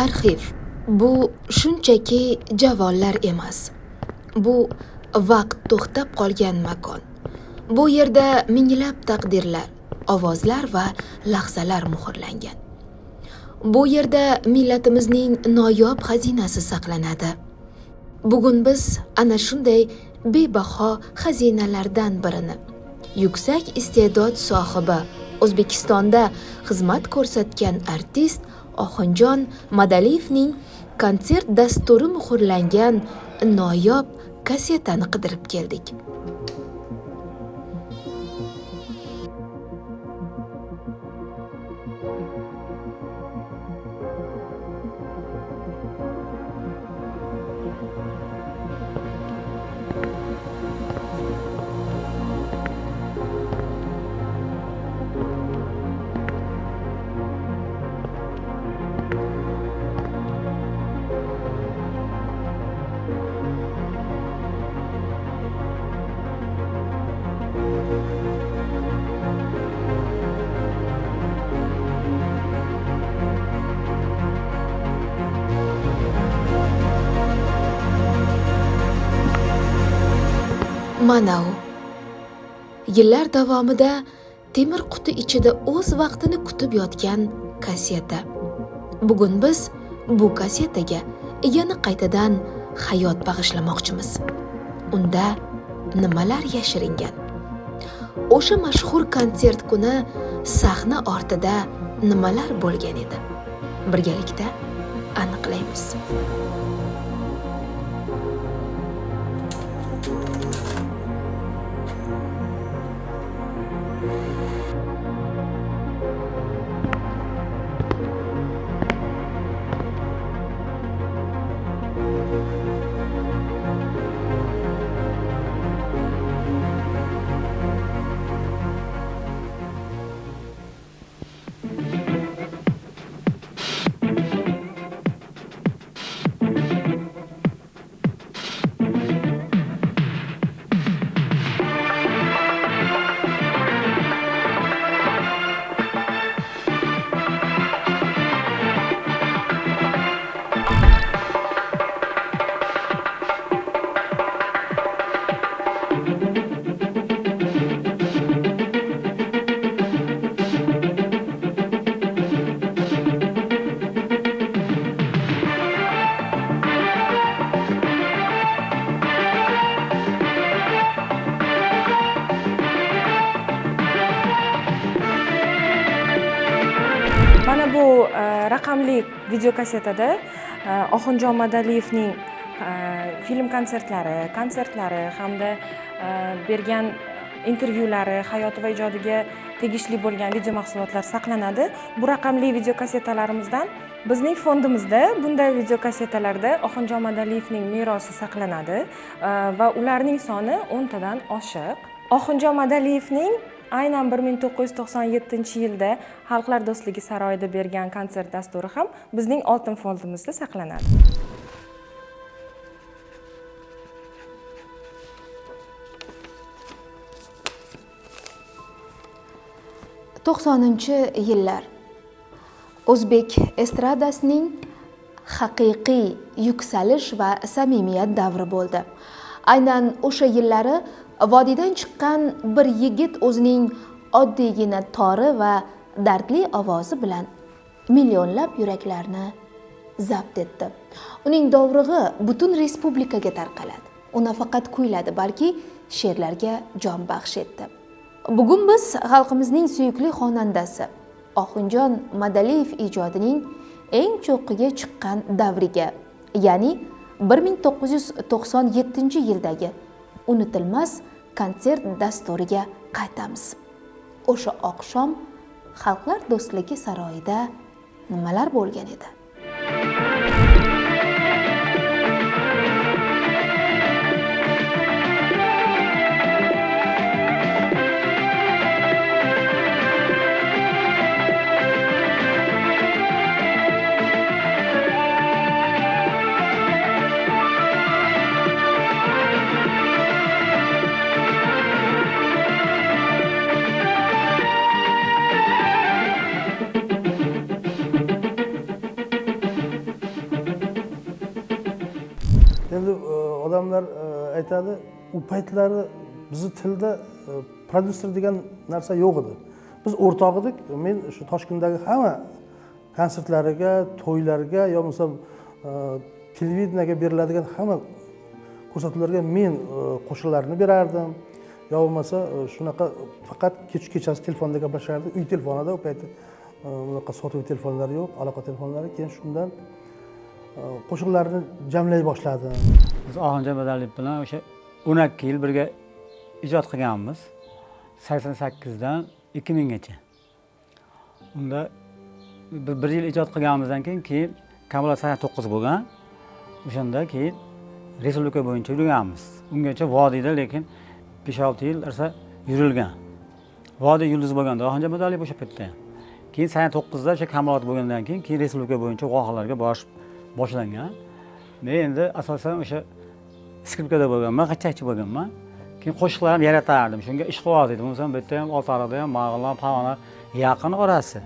Arxiv bu shunchaki javonlar emas. Bu vaqt to'xtab qolgan makon. Bu yerda minglab taqdirlar, ovozlar va lahzalar muhrlangan. Bu yerda millatimizning noyob xazinasi saqlanadi. Bugun biz ana shunday bebaho xazinalardan birini, yuksak iste'dod sohibi, O'zbekistonda xizmat ko'rsatgan artist Oxunjon Madaliyevning konsert dasturi muhrlangan noyob kassetani qidirib keldik. Mana u. Yillar davomida temir quti ichida o'z vaqtini kutib yotgan kasseta. Bugun biz bu kassetaga yana qaytadan hayot bag'ishlamoqchimiz. Unda nimalar yashiringan? O'sha mashhur konsert kuni sahna ortida nimalar bo'lgan edi? Birgalikda aniqlaymiz. Mana bu raqamli videokassetada Oxunjon Madaliyevning film konsertlari hamda bergan intervyulari, hayoti va ijodiga tegishli bo'lgan video mahsulotlar saqlanadi. Bu raqamli videokassetalarimizdan bizning fondimizda bunday videokassettalarda Oxunjon Madaliyevning merosi saqlanadi va ularning soni 10 tadan oshiq. Oxunjon Madaliyevning aynan 1997-yilda Xalqlar do'stligi saroyida bergan konsert dasturi ham bizning oltin fondimizda saqlanadi. Yillar O'zbek estradasining haqiqiy yuksalish va samimiyat davri bo'ldi. Aynan o'sha yillari vodiydan chiqqan bir yigit o'zining oddiygina tori va dardli ovozi bilan millionlab yuraklarni zabt etdi. Uning dovrug'i butun respublikaga tarqaladi. U nafaqat kuyladi, balki she'rlarga jon baxsh etdi. Bugun biz xalqimizning suyukli xonandasi Oxunjon Madaliyev ijodining eng cho'qqiga chiqqan davriga, ya'ni 1997-yildagi unutilmas konsert dasturiga qaytamiz. O'sha oqshom Xalqlar do'stligi saroyida nimalar bo'lgan edi? odamlar aytadi, u paytlari bizni tilda prodyuser degan narsa yo'q edi. Biz o'rtoq edik. Men shu Toshkentdagi hamma konsertlariga, to'ylarga yo bo'lmasa televideniyaga beriladigan hamma ko'rsatuvlarga men qo'shiqlarni berardim. Yo bo'lmasa shunaqa faqat kechasi telefonda gaplashardik. Uy telefonida u paytda bunaqa sotuv telefonlari yo'q, aloqa telefonlari. Keyin shundan qo'shiqlarni jamlay boshladim. Biz Oxunjon Madaliyev bilan o'sha 12 yil birga ijod qilganmiz. 88 dan 2000 gacha. Unda bir yil ijod qilganimizdan keyin Kamolat 89 bo'lgan. O'shanda keyin respublika bo'yicha yurganmiz. Ungacha vodiyda lekin 5-6 yil arsa yurilgan. Vodiy yulduz bo'lganda Oxunjon Madaliyev o'sha paytda. Keyin 89 da o'sha Kamolat bo'lgandan keyin respublika bo'yicha vohalarga boshlangan. Men endi asosan o'sha skripkada bo'lganman, qachchakchi bo'lganman. Keyin qo'shiqlarni yaratardim. Shunga ish qilyapti edim. O'zim bu yerda ham Oltiariqda ham Mag'ilon, Pavana yaqin orasi.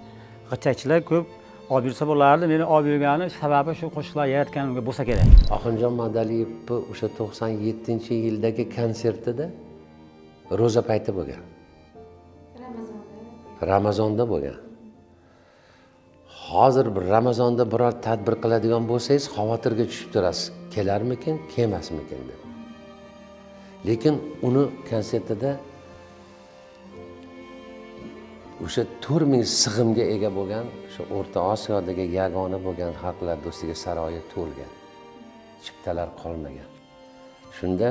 Qachchakchilar ko'p olib yursa bo'lardi. Meni olib yurgani sababi shu qo'shiqlar yaratganimga bo'lsa kerak. Oxunjon Madaliyevni o'sha 97-yildagi konsertida ro'za payti bo'lgan. Ramazonda bo'lgan. Hozir bir Ramazonda biror tadbir qiladigan bo'lsangiz, xavotirga tushib turasiz. Kelarmikin, kelmasmikin deb. Lekin uni konsertida o'sha 4000 sig'imga ega bo'lgan, o'sha O'rta Osiyodagi yagona bo'lgan xalqlar do'stligi saroyi to'lgan. Chiptalar qolmagan. Shunda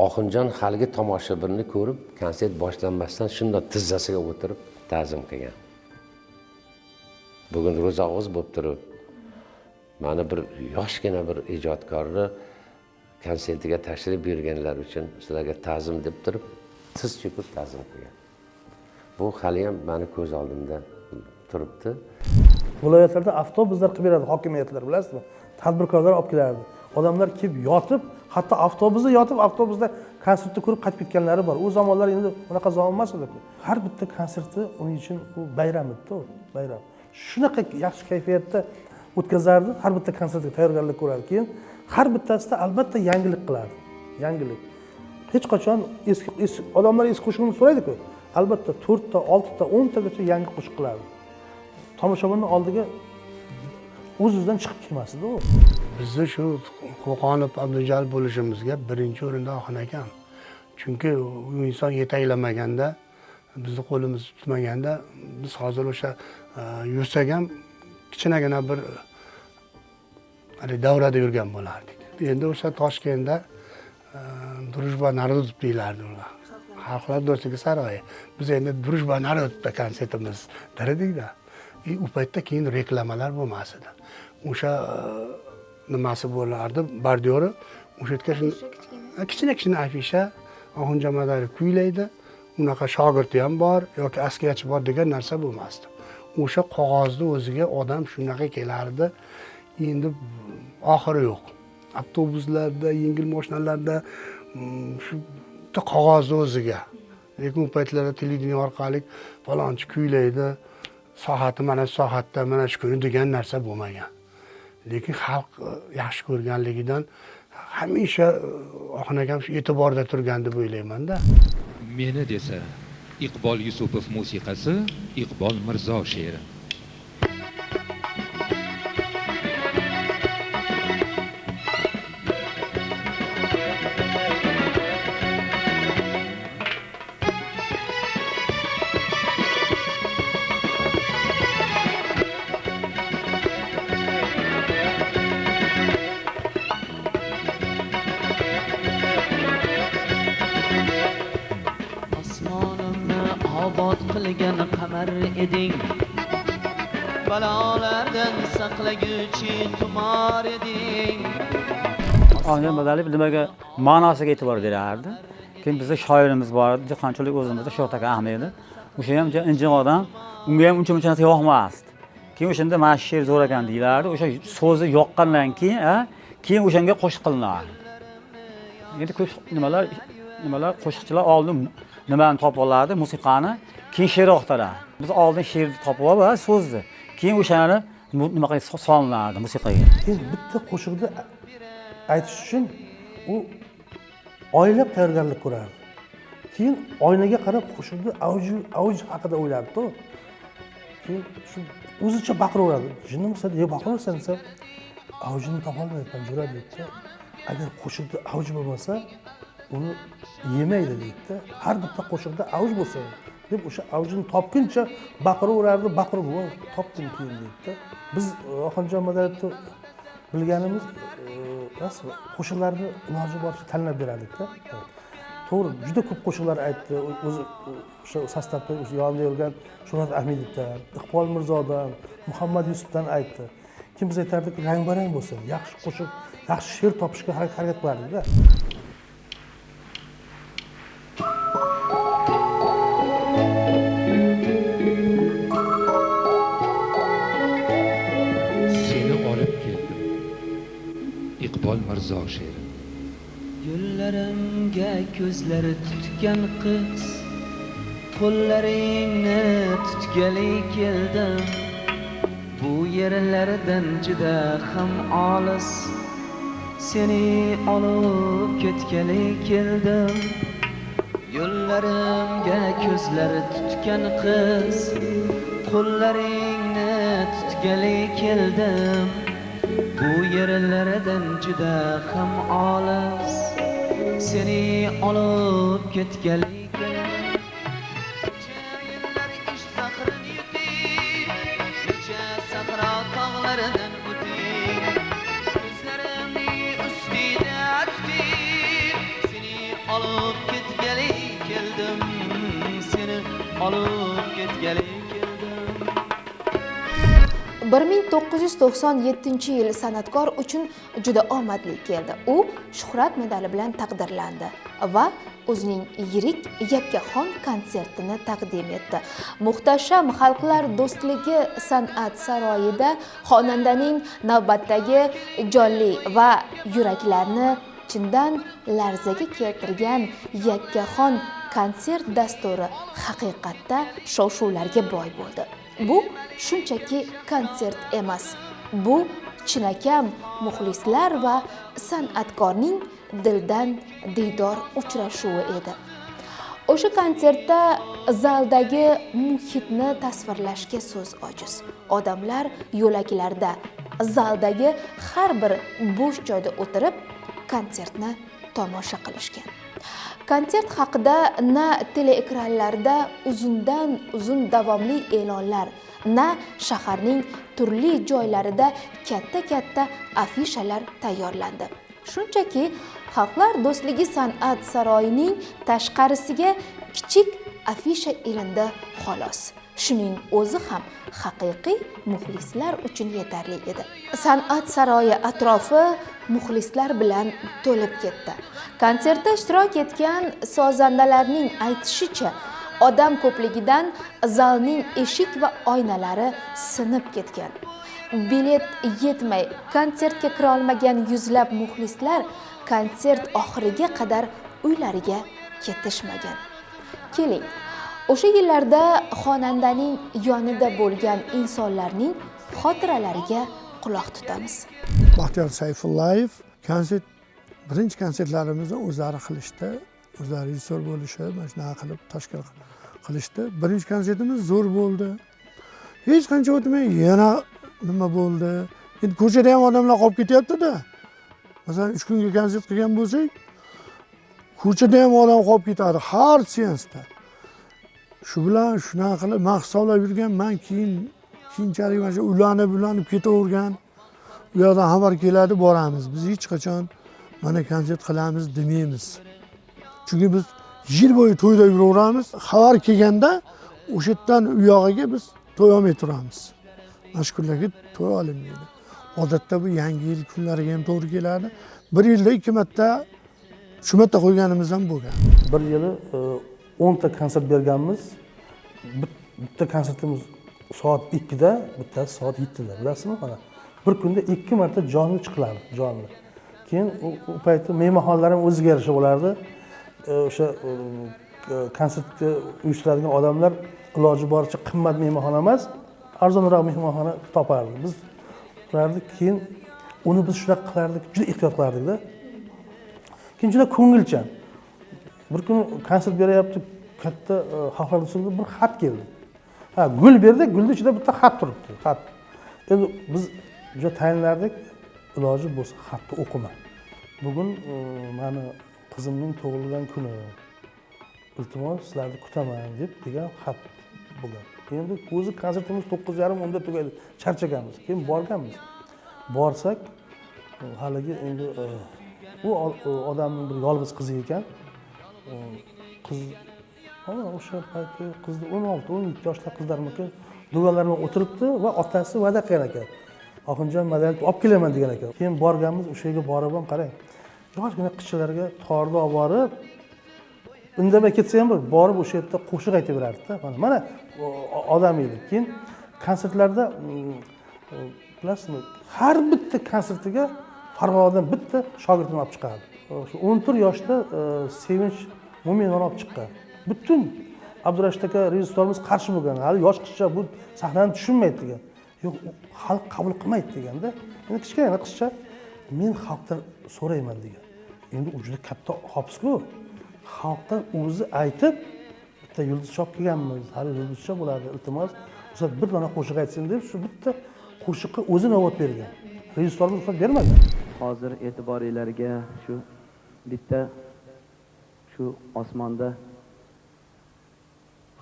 Oxunjon haligi tomoshabinni ko'rib, konsert boshlanmasdan shunday tizzasiga o'tirib ta'zim qilgan. Bugun ro'zag'oz bo'lib turib, mana bir yoshgina bir ijodkorni konsertiga tashrif buyurganlar uchun sizlarga ta'zim deb turib, tiz cho'kib ta'zim qilgan. Bu hali ham meni ko'z oldimda turibdi. Viloyatlarda avtobuslar qilib beradi hokimiyatlar, bilasizmi? Tadbirkorlar olib kelardi. Odamlar kelib yotib, hatto avtobusda yotib, avtobusda konsertni ko'rib qaytib ketganlari bor. U zamonlar endi bunaqa zamon emas edi. Har bitta konserti uning uchun u bayram edi, bayram. Shunaqa yaxshi kayfiyatda o'tkazardi, har bitta konsertga tayyorgarlik ko'rardi. Keyin har bittasida albatta yangilik qilardi. Yangilik. Hech qachon eski odamlar eski qo'shiqni so'raydi-ku. Albatta 4 ta, 6 ta, 10 tagacha yangi qo'shiq qilardi. Tomoshabinning oldiga o'z-o'zidan chiqib kelmasdi u. Bizni shu Qo'qonov Abdujalil bo'lishimizga birinchi o'rinda Oxun akam. Chunki u inson yetaklamaganda, bizni qo'limiz tutmaganda biz hozir o'sha yursak ham kichkinagina bir davrada yurgan bo'lardik. Endi o'sha Toshkentda Drujba Narodov deylardi ular. Xalqlar do'stligi saroyi. Biz endi Drujba Narodovda konsertimiz dedik-da. U paytda keyin reklamalar bo'lmas edi. O'sha nimasi bo'lardi, bordyori, o'sha yerga kichkina afisha Oxunjon Madaliyev kuylaydi. Unaqa shogirdi ham bor yoki askiyachi bor degan narsa bo'lmasdi. O'sha qog'ozni o'ziga odam shunaqa kelardi. Endi oxiri yo'q. Avtobuslarda, yengil mashinalarda shu qog'ozni o'ziga. Lekin u paytlarda televideniya orqali falonchi kuylaydi. Soati mana soatda mana shu kuni degan narsa bo'lmagan. Lekin xalq yaxshi ko'rganligidan hamisha Oxun akam shu e'tiborda turgan deb o'ylayman-da. Meni desa Iqbol Yusupov musiqasi, Iqbol Mirzo she'ri. obod qilgan qamar eding, balolardan saqlaguchi tumor eding. Oxunjon Madaliyev nimaga ma'nosiga e'tibor berardi. Keyin bizda shoirimiz bor edi, qanchalik o'zimizda Sho'xtak Ahmed edi. O'sha ham injiq odam, unga ham uncha narsa yoqmasdi. Keyin o'shanda mana shu she'r zo'r ekan deylardi. O'sha so'zi yoqqandan keyin o'shanga qo'shiq qilinardi. Endi ko'p nimalar qo'shiqchilar oldin nimani topib olardi, musiqani, keyin she'r o'qitaradi. Biz oldin she'rni topib olib, so'zni, keyin o'shani nima qilib solinardi musiqaga. Keyin bitta qo'shiqni aytish uchun u oylab tayyorgarlik ko'rardi. Keyin oynaga qarab qo'shiqni avj haqida o'ylardi-ku. Keyin shu o'zicha baqiraveradi. Jinnimsan, baqiraversan desa, avjini topolmayapman, jo'ra deydi. Agar qo'shiqda avj bo'lmasa, uni yemaydi deydi. Har bitta qo'shiqda avj bo'lsa, deb o'sha avjini topguncha baqiraverardi, baqirib, topdim keyin deydi. Biz Oxonjon Madaliyevni bilganimiz qo'shiqlarni iloji boricha tanlab berardik-da. To'g'ri, juda ko'p qo'shiqlar aytdi. O'zi o'sha sostavda yonida yurgan Shuhrat Ahmedovdan, Iqbol Mirzodan, Muhammad Yusufdan aytdi. Kim biz aytardik, rang-barang bo'lsin, yaxshi qo'shiq, yaxshi she'r topishga harakat qilardik-da. Seni olib keldim. Iqbol Mirzo she'ri. Yo'llarimga ko'zlari tutgan qiz, qo'llaringni tutgali keldim. Bu yerlardan juda ham olis, seni olib ketgali keldim. Yo'llarimga ko'zlari tutgan qiz, qo'llaringni tutgali keldim. Bu yerlardan juda ham olis, seni olib ketgali keldim. Necha yillar ish zahrini yutib, necha sahro tog'laridan o'tib, ko'zlarimni ustida tutib, seni olib ketgali keldim, seni olib ketgali keldim. 1997-yil san'atkor uchun juda omadli keldi. U Shuhrat medali bilan taqdirlandi va o'zining yirik yakkaxon konsertini taqdim etdi. Muhtasham Xalqlar do'stligi san'at saroyida xonandaning navbatdagi jonli va yuraklarni chindan larzaga keltirgan yakkaxon konsert dasturi haqiqatda shov-shuvlarga boy bo'ldi. Bu shunchaki konsert emas. Bu chinakam muxlislar va san'atkorning dildan diydor uchrashuvi edi. O'sha konsertda zaldagi muhitni tasvirlashga so'z ojiz. Odamlar yo'laklarda, zaldagi har bir bo'sh joyda o'tirib konsertni tomosha qilishgan. Konsert haqida na teleekranlarda uzundan uzun davomli e'lonlar, na shaharning turli joylarida katta afishalar tayyorlandi. Shunchaki Xalqlar do'stligi san'at saroyining tashqarisiga kichik afisha ilindi xolos. Shuning o'zi ham haqiqiy muxlislar uchun yetarli edi. San'at saroyi atrofi muxlislar bilan to'lib ketdi. Konsertda ishtirok etgan sozandalarning aytishicha, odam ko'pligidan zalning eshik va oynalari sinib ketgan. Bilet yetmay konsertga kira olmagan yuzlab muxlislar konsert oxiriga qadar uylariga ketishmagan. Keling, o'sha yillarda xonandaning yonida bo'lgan insonlarning xotiralariga quloq tutamiz. Baxtiyor Sayfullayev birinchi konsertlarimizni o'zlari qilishdi, o'zlari rejissor bo'lishib, mana shunaqa qilib tashkil qilishdi. Birinchi konsertimiz zo'r bo'ldi. Hech qancha o'tmay yana nima bo'ldi? Endi ko'chada ham odamlar qolib ketyapti-da. Masalan, 3 kunga konsert qilgan bo'lsak, ko'chada ham odam qolib ketadi har seansda. Shu bilan shunaqa qilib maqsadlab yurgan, men keyinchalik mana shu ulanib ketavergan. U yoqdan xabar keladi, boramiz. Biz hech qachon mana konsert qilamiz demaymiz. Chunki biz yil bo'yi to'yda yuraveramiz. Xabar kelganda o'sha yerdan u yog'iga biz to'y olmay turamiz. Mashhurlarga to'y olinmaydi. Odatda bu yangi yil kunlariga ham to'g'ri keladi. Bir yilda 2 marta, 3 marta qo'yganimiz ham bo'lgan. Bir yili 10 ta konsert berganmiz. Bitta konsertimiz soat 2 da, bittasi soat 7 da, bilasizmi? Mana bir kunda 2 marta jonli chiqilardi, jonli. Keyin u paytda mehmonxonalar ham o'ziga yarasha bo'lardi. O'sha konsertga uyushtiradigan odamlar iloji boricha qimmat mehmonxona emas, arzonroq mehmonxona topardi. Biz ularni keyin uni biz shunaqa qilardik, juda ehtiyot qilardik-da. keyin juda ko'ngilchan. Bir kuni konsert beryapti, katta xalqlar do'stligida bir xat keldi. Ha, gul berdi, gulni ichida bitta xat turibdi. Xat. Endi biz juda tayinlardik, iloji bo'lsa xatni o'qima. Bugun mani qizimning tug'ilgan kuni. Iltimos sizlarni kutaman deb degan xat bo'lgan. Endi o'zi konsertimiz 9:30 10da tugaydi. Charchaganmiz. Keyin borganmiz. Borsak, haligi endi u odamning bir yolg'iz qizi ekan. Qiz o'sha paytda qizni 16-17 yoshli qizlarniki do'gonlar bilan o'tiribdi va otasi va'da qilgan ekan. Oxunjon madalni olib kelaman degan ekan. Keyin borganmiz, o'sha yerga borib ham qarang. Yoshgina qizchalarga torni olib borib, indamay ketsa ham borib o'sha yerda qo'shiq aytaverardi-da. Mana odam edi. Keyin konsertlarda bilasizmi, har bitta konsertiga Farg'onadan bitta shogirdini olib chiqardi. Shu 14 yoshda Sevinch Mo'minovni olib chiqqan. Butun Abdurashid aka rejissyorimiz qarshi bo'lgan. Hali yosh qizcha bu sahnani tushunmaydi degan. Yo'q, xalq qabul qilmaydi deganda, endi kichkina qizcha men xalqdan so'rayman degan. Endi u juda katta hopis-ku. Xalqdan o'zi aytib, bitta yulduzcha olib kelganmiz, hali yulduzcha bo'ladi, iltimos, o'sha bir dona qo'shiq aytsin deb shu bitta qo'shiqqa o'zi navbat bergan. Rejissyorimiz ruxsat bermagan. Hozir e'tiboringlarga shu bitta shu osmonda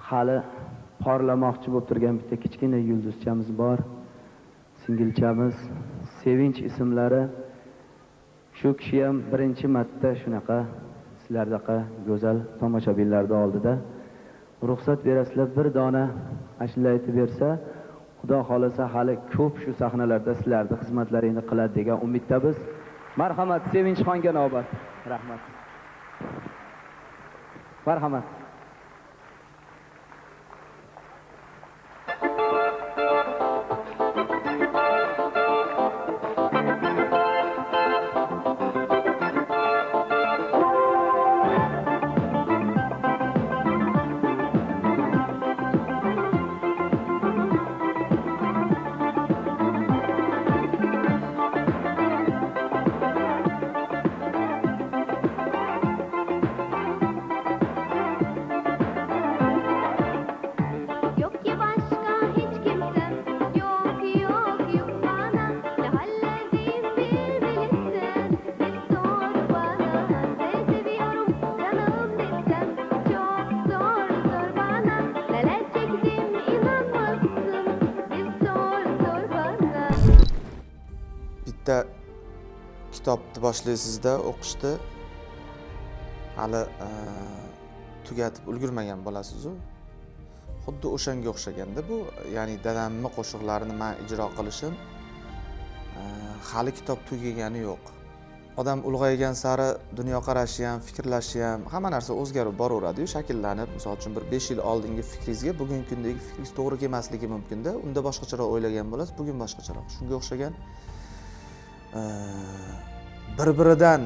hali porlamoqchi bo'lib turgan bitta kichkina yulduzchamiz bor. Singilchamiz Sevinch ismlari. Shu kishi ham birinchi marta shunaqa sizlardaqa go'zal tomoshabinlarning oldida ruxsat berasizlar, bir dona ashula aytib bersa, Xudo xolasa hali ko'p shu sahnalarda sizlarning xizmatlaringizni qiladi degan umiddamiz. Marhamat, Sevinchxonga navbat. Rahmat. Marhamat. Bitta kitobni boshlaysizda o'qishni hali tugatib ulgurmagan bo'lasiz-ku. Xuddi o'shanga o'xshaganda bu, ya'ni dadamning qo'shiqlarini men ijro qilishim hali kitob tugagani yo'q. Odam ulg'aygan sari dunyoqarashi ham, fikrlashi ham, hamma narsa o'zgarib boraveradi-yu, shakllanib. Misol uchun bir 5 yil oldingi fikringizga bugungi kundagi fikringiz to'g'ri kelmasligi mumkin-da. Unda boshqacharoq o'ylagan bo'lasiz, bugun boshqacharoq. Shunga o'xshagan bir-biridan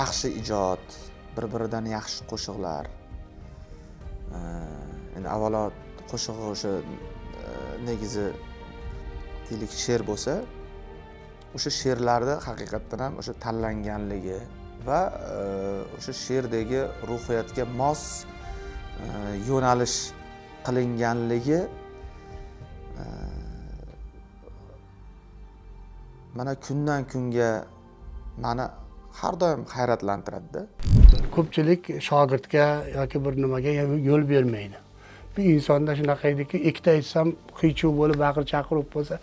yaxshi ijod, bir-biridan yaxshi qo'shiqlar. Endi avvalo qo'shig'i o'sha negizi deylik she'r bo'lsa, o'sha she'rlarda haqiqatdan ham o'sha tanlanganligi va o'sha she'rdagi ruhiyatga mos yo'nalish qilinganligi mana kundan kunga meni har doim hayratlantiradi-da. Ko'pchilik shogirdga yoki bir nimaga yo'l bermaydi. Bir insonda shunaqa ediki, ikkita aytsam qiy-chuv bo'lib baqir-chaqirib bo'lsa,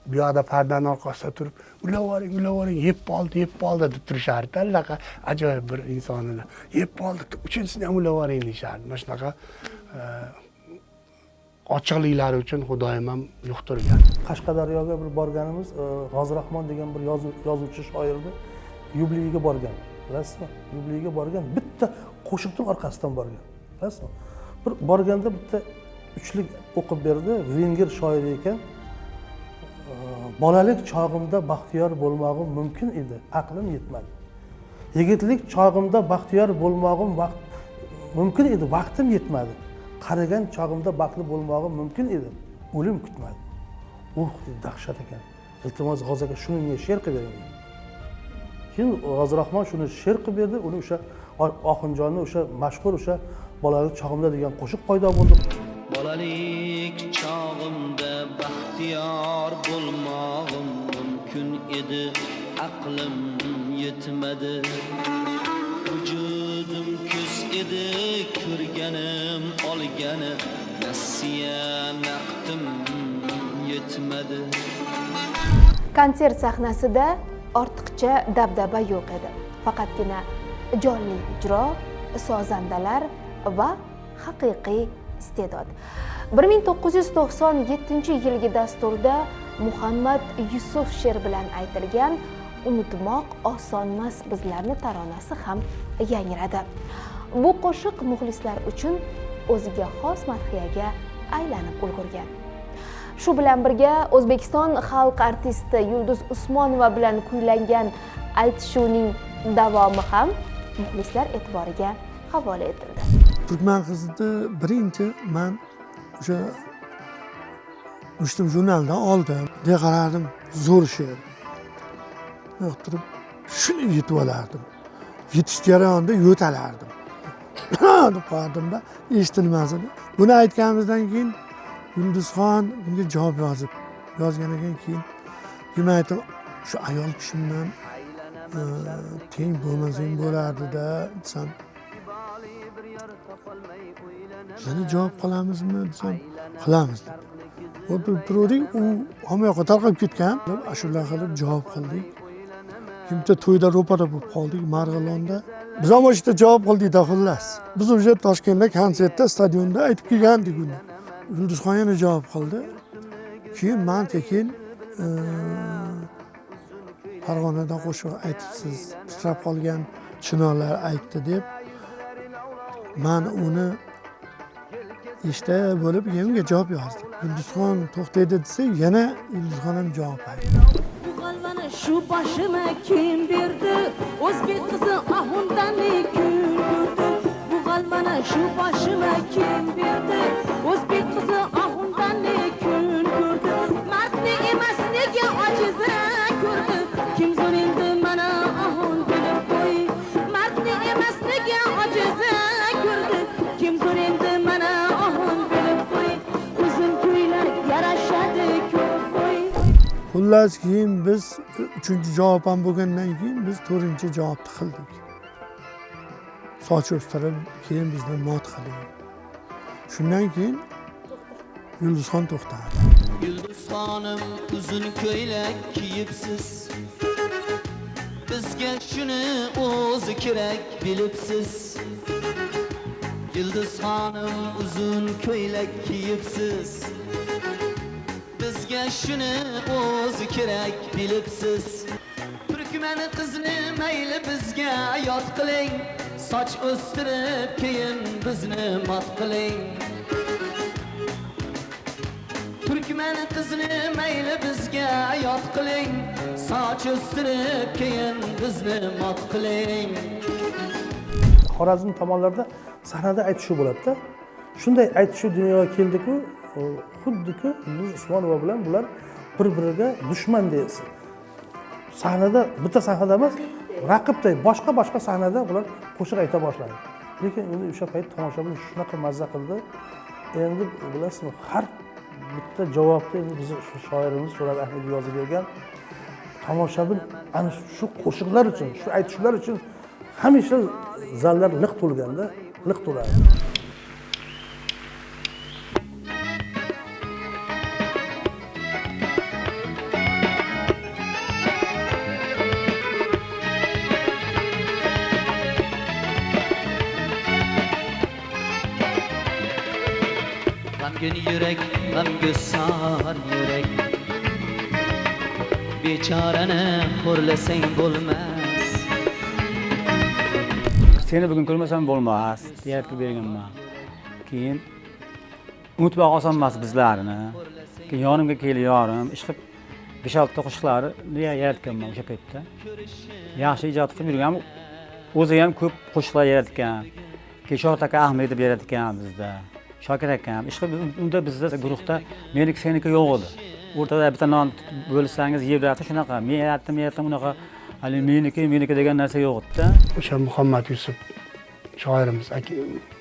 bu yoqda pardani orqasida turib, ulavering, yeb qoldi deb turishardi. Allaqa ajoyib bir insonlar. Yeb qoldi, uchinchisini ham ulavering deyishardi. Mana shunaqa ochiqliklari uchun Xudoyim ham yuqtirgan. Qashqadaryoga bir borganimiz, G'ozirahmon degan bir yozuvchi shoirni yubiliyiga borgan. Bilasizmi? Yubiliyiga borgan, bitta qo'shiqning orqasidan borgan. Bilasizmi? Bir borganda bitta uchlik o'qib berdi, Venger shoiri ekan. Bolalik chog'imda baxtiyor bo'lmog'im mumkin edi, aqlim yetmadi. Yigitlik chog'imda baxtiyor bo'lmog'im mumkin edi, vaqtim yetmadi. Qarigan chog'imda baxtli bo'lmog'im mumkin edi, o'lim kutmadi. Dahshat ekan. Iltimos G'ozaga shuningga she'r qilib bering. keyin g'ozirahmon shuni she'r qilib berdi, uni o'sha oxunjonni o'sha mashhur o'sha bolalik chog'imda degan qo'shiq paydo bo'ldi. Bolalik chog'imda baxtiyor bo'lmog'im mumkin edi, aqlim yetmadi. Vujudim kuz edi, ko'rganim olgani nasiya naqdim yetmadi. Konsert sahnasida ortiqcha dabdaba yo'q edi. Faqatgina jonli ijro, sozandalar va haqiqiy iste'dod. 1997-yilgi dasturda Muhammad Yusuf she'r bilan aytilgan Unutmoq osonmas bizlarni taronasi ham yangradi. Bu qo'shiq muxlislar uchun o'ziga xos madhiyaga aylanib ulgurgan. Shu bilan birga O'zbekiston xalq artisti Yulduz Usmonova bilan kuylangan aytishuvning davomi ham muxlislar e'tiboriga havola etildi. Turkman qizida birinchi men o'sha Mushtum jurnaldan oldim. Qarardim, zo'r she'r. Yo'qtirib, shuni yetib olardim. Yetish jarayonida yo'talardim. deb qo'yardimda, eshitilmasdi. Buni aytganimizdan keyin Yulduzxon bunga javob yozganidan keyin men aytdim, shu ayol kishimdan teng bo'lmasang bo'lardi-da, desam. Yana javob qilamizmi desam, qilamiz. O'tib turdik, u hamma yoqqa tarqab ketgan. Ashula qilib javob qildik. Kimta to'yda ro'para bo'lib qoldik Marg'ilonda. Biz ham o'sha javob qildik-da xullas. Biz o'sha Toshkentda konsertda stadionda aytib kelgandik uni. Yulduzxon yana javob qildi. Keyin men tekin Farg'onada qo'shiq aytibsiz, titrab qolgan chinorlar aytdi deb men uni ishda bo'lib unga javob yozdim. Yulduzxon to'xtaydi desa, yana Yulduzxon ham javob berdi. Bu g'alvani shu boshima kim berdi? O'zbek qizi ahundalik kun ko'rdi. Bu g'alvani shu boshima kim berdi? O'zbek qizi ahundalik kun ko'rdi. Mardni emas nega ojiza ko'rdi? Kim zo'r endi mana ahun bilib qo'y. Mardni emas nega ojiza ko'rdi? Kim zo'r endi mana ahun bilib qo'y. Uzun ko'ylak yarashadi ko'p qo'y. Xullas keyin biz 3-javob ham bo'lgandan keyin biz 4-javobni qildik. Soch o'stirib keyin bizni mot qildi. Shundan keyin Yulduzxon to'xtadi. Yulduzxonim uzun ko'ylak kiyibsiz. Bizga shuni o'zi kerak bilibsiz. Yulduzxonim uzun ko'ylak kiyibsiz. Bizga shuni o'zi kerak bilibsiz. Turkman qizni mayli bizga yod qiling. Soch o'stirib keyin bizni mot qiling. Turkman qizni mayli bizga yod qiling. Soch o'stirib keyin bizni mot qiling. Xorazm tomonlarda sahnada aytishuv bo'ladi-da. Shunday aytishuv dunyoga keldi-ku, xuddiki Yulduz Usmonova bilan bular bir-biriga dushman deysiz. Sahnada, bitta sahnada emas, raqibday boshqa sahnada bular qo'shiq ayta boshladi. Lekin endi o'sha payt tomoshabin shunaqa mazza qildi. Endi bilasizmi, har bitta javobni endi bizning shoirimiz Sho'rab Ahmedov yozib bergan. Tomoshabin ana shu qo'shiqlar uchun, shu aytishlar uchun hamisha zallar liq to'lganda, liq to'ladi. G'amgin yurak, g'amguson yurak. Bechorani xo'rlasang bo'lmas. Seni bugun ko'rmasam bo'lmas, deyatib berganman. Keyin unutmoq oson emas bizlarni. Keyin yonimga keldi yorim, ishqib 5-6 ta qo'shiqlarni yaratganman o'sha paytda. Yaxshi ijod qilib yurgan, o'zi ham ko'p qo'shiqlar yaratgan. Keyin Shohid aka Ahmedov yaratgan bizda. Shokir akam, ishqib unda bizda guruhda meniki seniki yo'q edi. O'rtada bitta non bo'lsangiz yeb beradi shunaqa. Men yaratdim unaqa hali meniki degan narsa yo'q edi-da. O'sha Muhammad Yusuf shoirimiz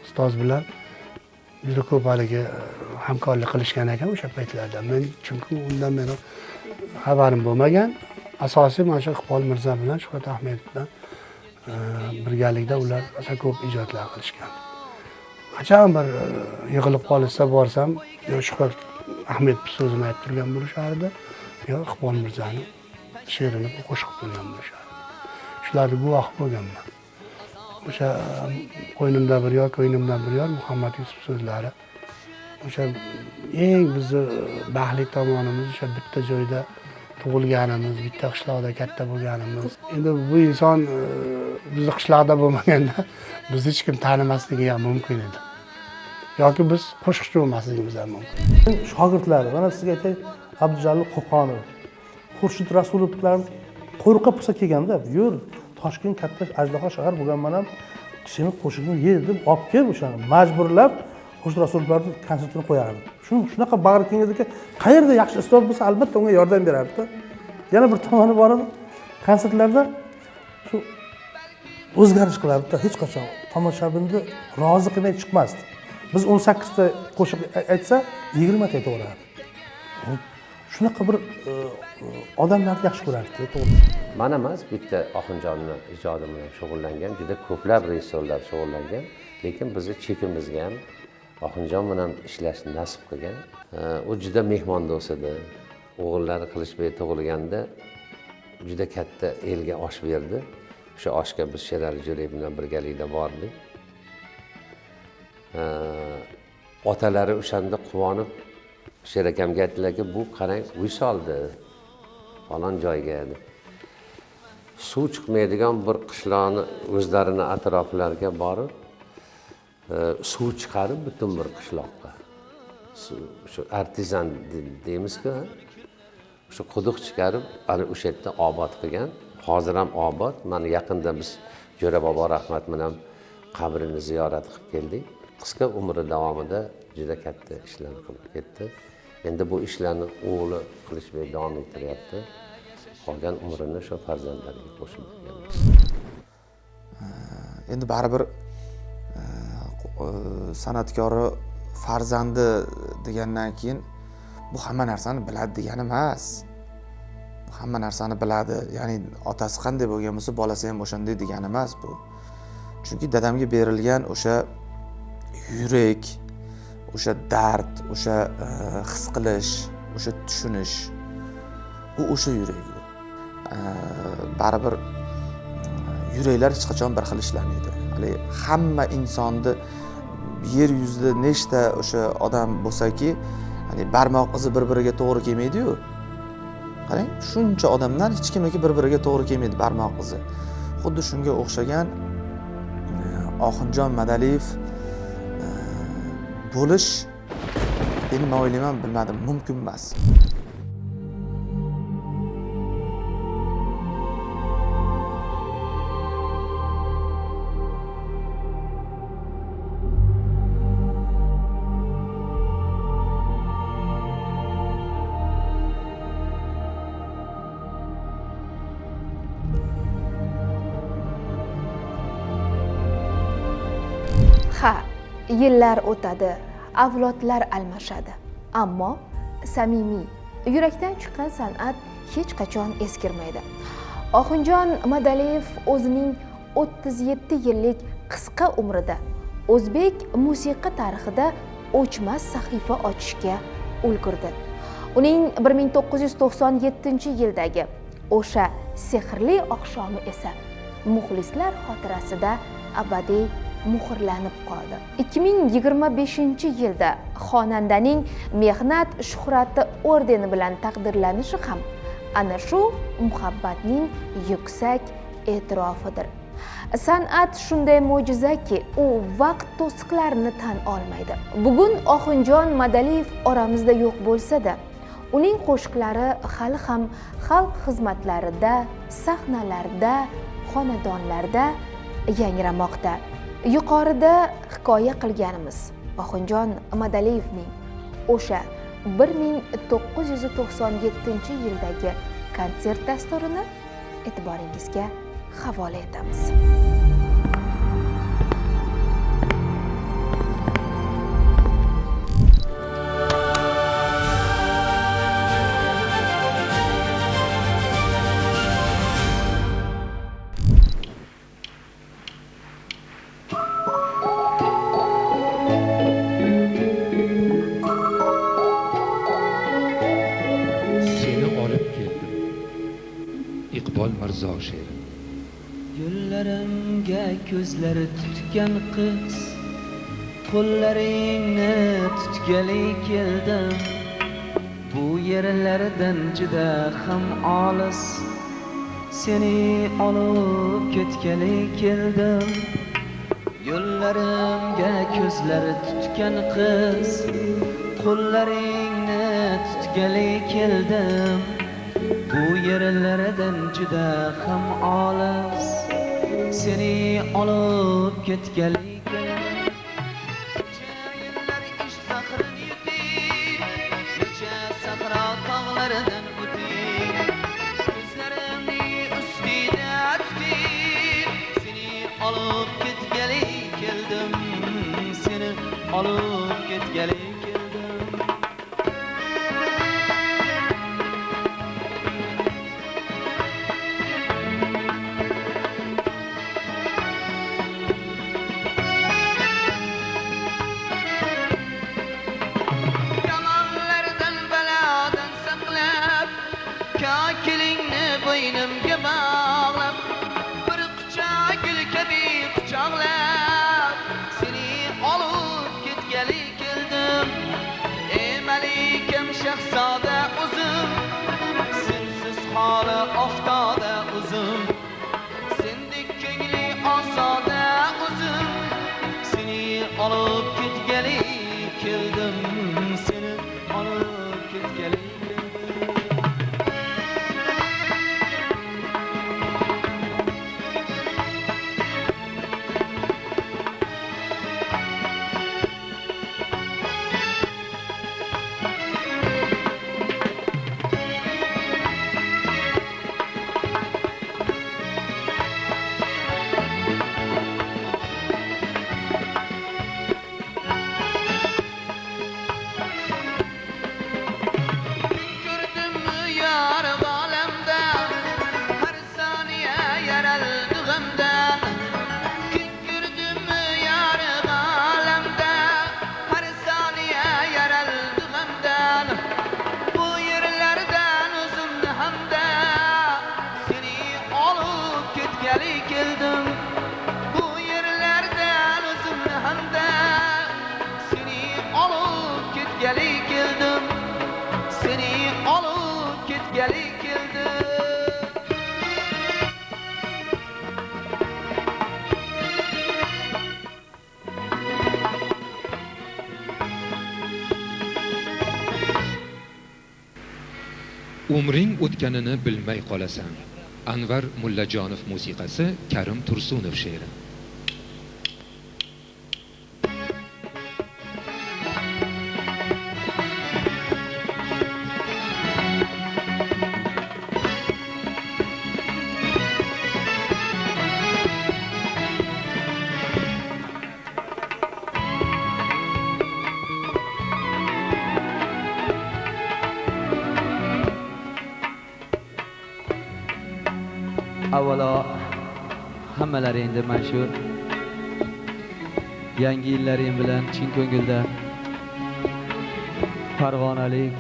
ustoz bilan juda ko'p haligi hamkorlik qilishgan ekan o'sha paytlarda. Men chunki undan meni xabarim bo'lmagan. Asosiy mana shu Iqbol Mirzo bilan Shuhrat Ahmedov bilan birgalikda ular rosa ko'p ijodlar qilishgan. Qachon bir yig'ilib qolsa borsam, yo Shuhrat Ahmedov so'zini aytib turgan bo'lishardi, yo Iqbol Mirzoni she'rini qo'shiq bo'lgan bo'lishardi. Shularga guvoh bo'lganman. O'sha qo'ynimda bir yor, ko'nglimda bir yor Muhammad Yusuf so'zlari. O'sha eng bizni baxtli tomonimiz o'sha bitta joyda tug'ilganimiz, bitta qishloqda katta bo'lganimiz. Endi bu inson bizni qishloqda bo'lmaganda bizni hech kim tanimasligi ham mumkin edi. Yoki biz qo'shiqchi bo'lmasligimiz ham mumkin. Shogirdlari, mana sizga aytay, Abdujalil Qo'qonov, Xurshid Rasulovlar qo'rqib qilsa kelganda, "Yur, Toshkent katta ajdaho shahar bo'lganman ham, seni qo'shig'ini ye" deb olib kelib o'shani majburlab Xurshid Rasulovlarni konsertini qo'yardi. Shunaqa bag'ri keng ediki, qayerda yaxshi ustoz bo'lsa, albatta unga yordam berardi. Yana bir tomoni bor edi. Konsertlarda shu o'zgarish qilardi, hech qachon tomoshabinni rozi qilmay chiqmasdi. Biz 18 ta qo'shiq aytsa, 20 ta aytaverardi. Shunaqa bir odamlarni yaxshi ko'rardi, to'g'ri. Mana emas, bitta Oxunjonni ijodi bilan shug'ullangan, juda ko'plab rejissyorlar shug'ullangan, lekin bizni chekimizga ham Oxunjon bilan ishlashni nasib qilgan. U juda mehmondo'st edi. O'g'illari Qilichbek tug'ilganda juda katta elga osh berdi. O'sha oshga biz Sherali Jo'rayeva bilan birgalikda bordik. Otalari o'shanda quvonib Sher akamga aytdilarki, "Bu qarang, uy soldi. Falon joyga" edi. Suv chiqmaydigan bir qishloqni o'zlarini atroflariga borib, suv chiqarib butun bir qishloqqa. Shu artizan deymiz-ku, shu quduq chiqarib, ana o'sha yerda obod qilgan. Hozir ham obod. Mana yaqinda biz Jo'ra bobo rahmat bilan qabrini ziyorat qilib keldik. Qisqa umri davomida juda katta ishlarni qilib ketdi. Endi bu ishlarni o'g'li Qilichbek davom ettiryapti. Qolgan umrini shu farzandlariga qo'shib berganmiz. Endi baribir san'atkori farzandi degandan keyin bu hamma narsani biladi degani emas. Bu hamma narsani biladi. Ya'ni otasi qanday bo'lgan bo'lsa, bolasi ham o'shanday degani emas bu. Chunki dadamga berilgan o'sha yurak, o'sha dard, o'sha his qilish, o'sha tushunish, u o'sha yurak. Baribir yuraklar hech qachon bir xil ishlamaydi. Hali hamma insonni yer yuzida nechta o'sha odam bo'lsa-ki, hani barmoq izi bir-biriga to'g'ri kelmaydi-yu. Qarang, shuncha odamdan hech kimniki bir-biriga to'g'ri kelmaydi barmoq izi. Xuddi shunga o'xshagan Oxunjon Madaliyev bo'lish men o'ylayman, bilmadim, mumkin emas. Ha, yillar o'tadi, avlodlar almashadi. Ammo samimiy, yurakdan chiqqan san'at hech qachon eskirmaydi. Oxunjon Madaliyev o'zining 37 yillik qisqa umrida o'zbek musiqa tarixida o'chmas sahifa ochishga ulgurdi. Uning 1997-yildagi o'sha sehrli oqshomi esa muxlislar xotirasida abadiy muhrlanib qoldi. 2025-yilda xonandaning mehnat shuhrati ordeni bilan taqdirlanishi ham ana shu muhabbatning yuksak e'tirofidir. San'at shunday mo'jizaki, u vaqt to'siqlarini tan olmaydi. Bugun Oxunjon Madaliyev oramizda yo'q bo'lsa-da, uning qo'shiqlari hali ham xalq xizmatlarida, sahnalarda, xonadonlarda yangramoqda. Yuqorida hikoya qilganimiz Oxunjon Madaliyevning o'sha 1997-yildagi konsert dasturini e'tiboringizga havola etamiz. Seni olib keldim. Iqbol Mirzo she'ri. Yo'llarimga ko'zlari tutgan qiz, qo'llaringni tutgani keldim. Bu yerlardan juda ham olis, seni olib ketgani keldim. Yo'llarimga ko'zlari tutgan qiz, qo'llaringni tutgani keldim. Bu yerlardan juda ham olis, seni olib ketgani keldim. Necha yillar ish zahrin yutib, necha sahro tog'laridan o'tib, ko'zlarimni ustida tutib, seni olib ketgani keldim, seni olib ketgani keldim. Yomonlardan balodan saqlab, kokilingni bo'ynimga bog'lab, bir quchoq gul kabi quchoqlab, seni olib ketgani keldim. Ey malikam shahzoda o'zim, sensiz holi oftoda o'zim, sendek ko'ngli ozoda o'zim, seni olib ketgani keldim, seni olib ketgani keldim. Gördümü yar alemde, her saniye yaraldı gamdan. Gördümü yar alemde, her saniye yaraldı gamdan. Bu yerlerden uzun hamda, seni alıp ketgani keldim. Bu yerlerden uzun hamda, seni alıp ketgani keldim. Seni alıp ketgani keldim. Umring o'tganini bilmay qolasan. Anvar Mullajonov musiqasi, Karim Tursunov she'ri. Avvalo hammalaringni mana shu yangi yillaring bilan chin ko'ngildan farg'onalik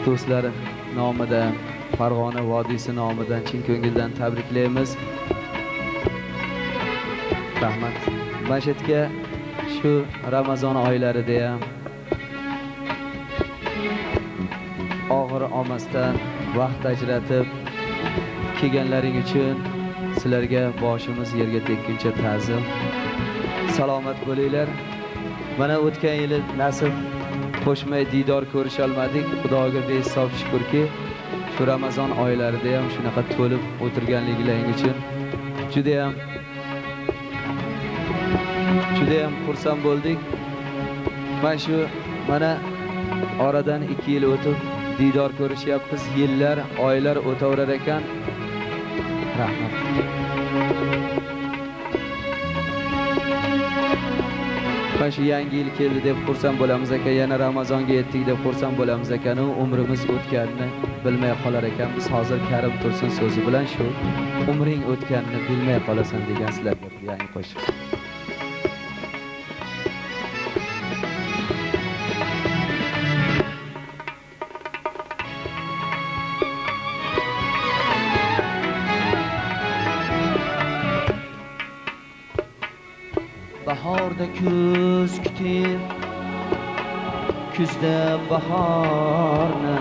do'stlar nomidan, Farg'ona vodiysi nomidan chin ko'ngildan tabriklaymiz. Rahmat. Masjidga shu Ramazon oylarida ham og'ir olmasdan vaqt ajratib kelganlaring uchun sizlarga boshimiz yerga tekkuncha ta'zim. Salomat bo'linglar. Mana o'tgan yili nasib qo'shmay diydor ko'risha olmadik. Xudoga behisob shukrki, shu Ramazon oylarida ham shunaqa to'lib o'tirganliklaring uchun juda ham xursand bo'ldik. Mana oradan 2 yil o'tib diydor ko'rishyapmiz, yillar, oylar o'taverar ekan. Rahmat. Mana shu yangi yil keldi deb xursand bo'lamiz ekan, yana Ramazonga yetdik deb xursand bo'lamiz ekan. Umrimiz o'tganini bilmay qolar ekanmiz. Hozir Karim Tursun so'zi bilan shu umring o'tganini bilmay qolasan degan sizlarga yangi qo'shiq. Bahorda kuz kutib, kuzda bahorni,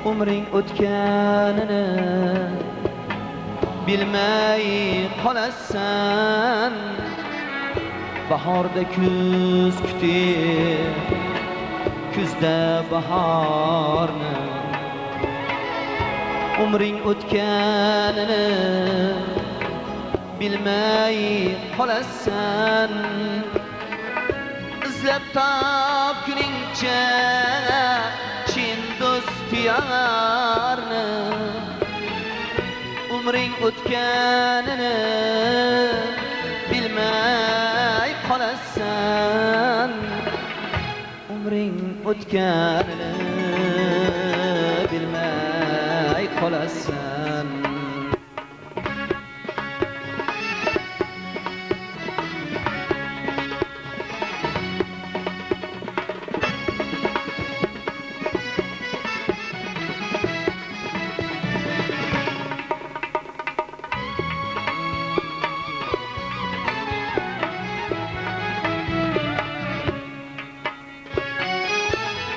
umring o'tganini bilmay qolasan. Bahorda kuz kutib, kuzda bahorni, umring o'tganini bilmay qolasan. Izlab topguningcha chin do'st yarni, umring o'tganini bilmay qolasan. Umring o'tganini bilmay qolasan.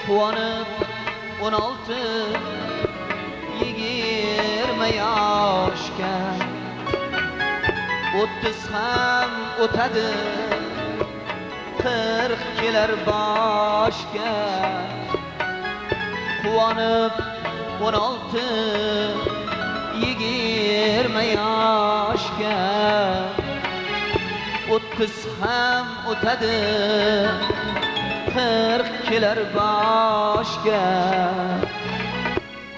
Quvonib 16-20 yoshga, 30 ham o'tadi, 40 kelar boshga. Quvonib 16-20 yoshga, 30 ham o'tadi, 40 kelar boshga.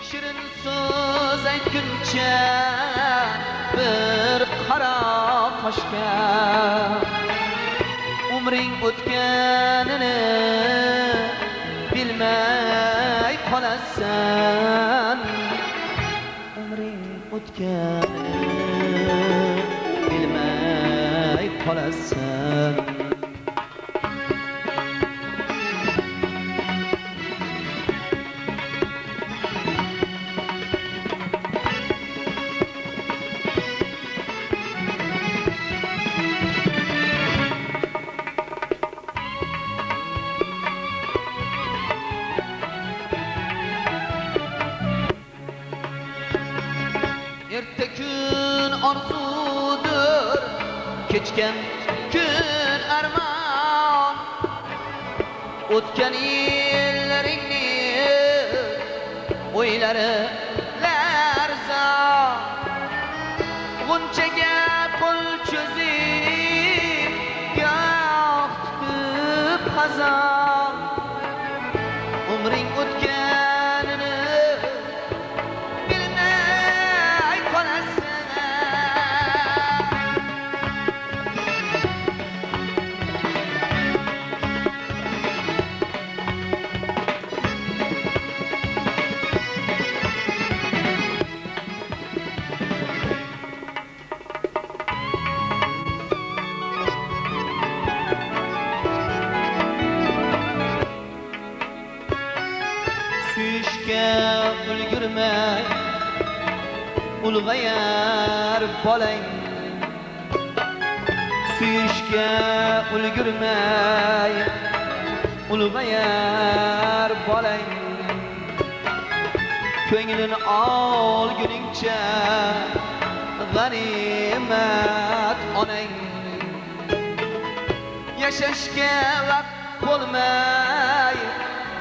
Shirin so'z aytguncha bir qaro qoshga, umring o'tganini bilmay qolasan. Umring o'tganini bilmay qolasan. Erta kun orzudur, kechgan kun armon. O'tgan yillaringni o'ylari larzon. G'unchaga qo'l cho'zib, goh tutib xazon. Umring o'tganini bilmay qolasan. Suyishga ulgurmay ulg'ayar bolang. Suyishga ulgurmay ulg'ayar bolang. Ko'nglin olguningcha g'animat onang. Yashashga vaqt bo'lmay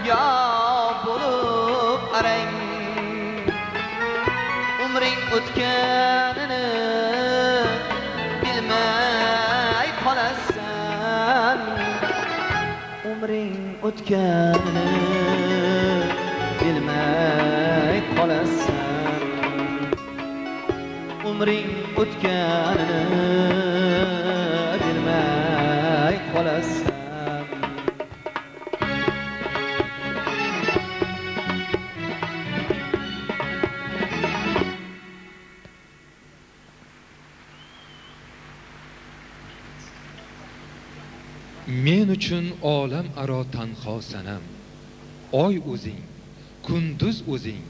yo bo'lib arang. Umring o'tganini bilmay qolasan. Umring o'tganini bilmay qolasan umring o'tganini bilmay qolasan men uchun olam aro tanho sanam oy o'zing kunduz o'zing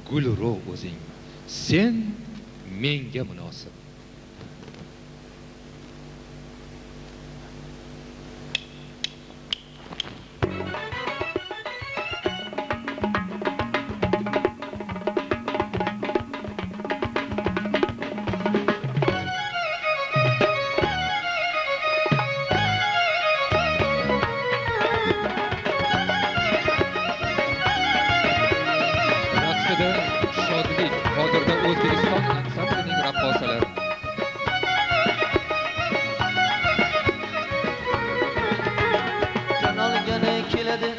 gulro'g o'zing sen menga munosib shodlik hozirda O'zbekiston ansamblining raqqosalari jon olgani keladi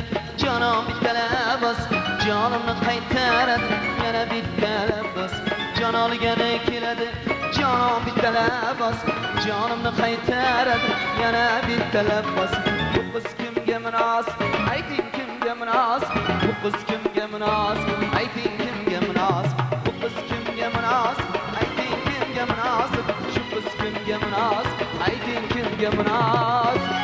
jonom bittalabas jonimni qaytaradi yana bittalabas jon olgani keladi jonom bittalabas jonimni qaytaradi yana bittalabas bu qiz kimga munosib ayting kimga munosib bu qiz kimga munosib ayting kimga munosib bu qiz kimga munosib ayting kimga munosib shu qiz kimga munosib ayting kimga munosib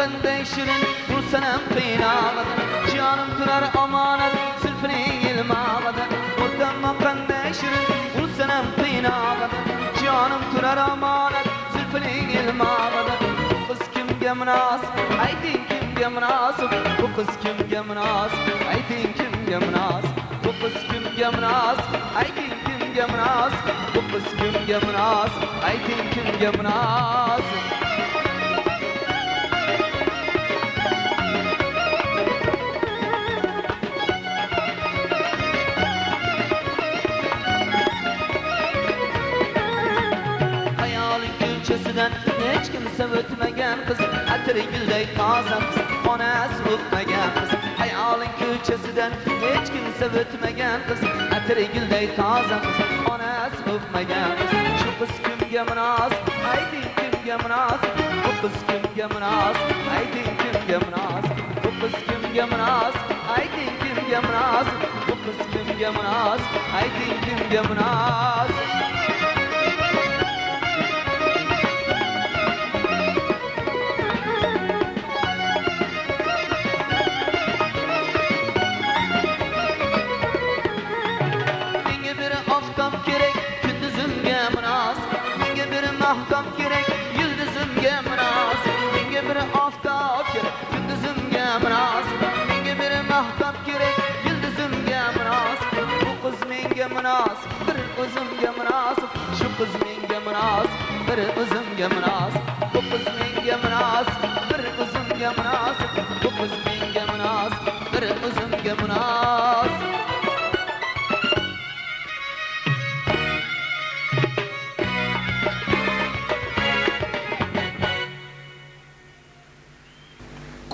qanday shirin bulsanam qiynaladi jonim turar omonat zulfining ilmog'ida o'rtamma qanday shirin bulsanam qiynaladi jonim turar omonat zulfining ilmog'ida bu qiz kimga munosib ayting kimga munosib bu qiz kimga munosib ayting kimga munosib bu qiz kimga munosib ayting kimga munosib bu qiz kimga munosib ayting kimga munosib hech kimsa o'tmagan qiz atri gulday toza qiz onasi o'tmagan qiz hayoling ko'chasidan hech kimsa o'tmagan qiz atri gulday toza qiz onasi o'tmagan qiz shu qiz kimga munosib ayting kimga munosib bu qiz kimga munosib ayting kimga munosib bu qiz kimga munosib ayting kimga munosib bu qiz kimga munosib ayting kimga munosib mahkam kerak yulduzimga munosib menga bir oftob kerak yulduzimga munosib menga bir mahkam kerak yulduzimga munosib bu qiz menga munosib bir o'zimga munosib shu qiz menga munosib bir o'zimga munosib bu qiz menga munosib bir o'zimga munosib bu qiz menga munosib bir o'zimga munosib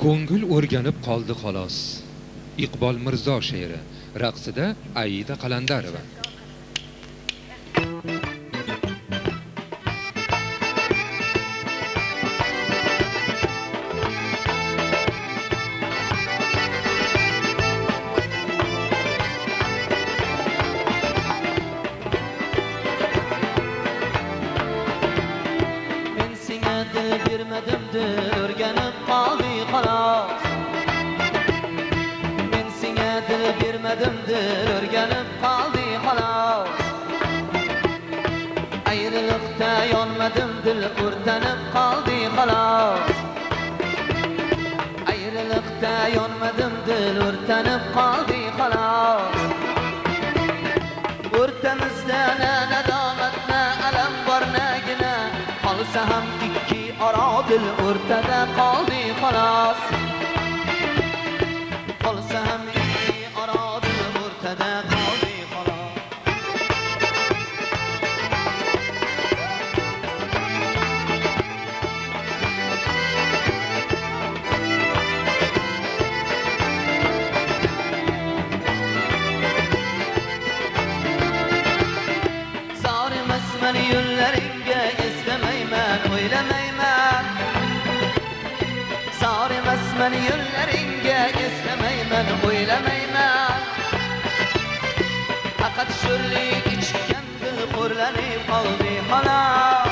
ko'ngil o'rganib qoldi xolos Iqbol Mirzo she'ri raqsida Aida Qalandarova men senga dil bermadim dil o'rganib qoldi xolos men senga dil bermadim dil o'rganib qoldi xolos ayriliqda yonmadim dil o'rtanib qoldi xolos ayriliqda yonmadim dil o'rtanib qoldi xolos o'rtamizda na nadomat na alam bor nagina qolsa ham ikki aro dil o'rtada qoldi xolos qolsa ham ikki aro dil o'rtada qoldi xolos o'tgan yo'llaringga eslamayman, o'ylamayman. Faqat sho'rlik ichganda xo'rlanib qoldi xolos.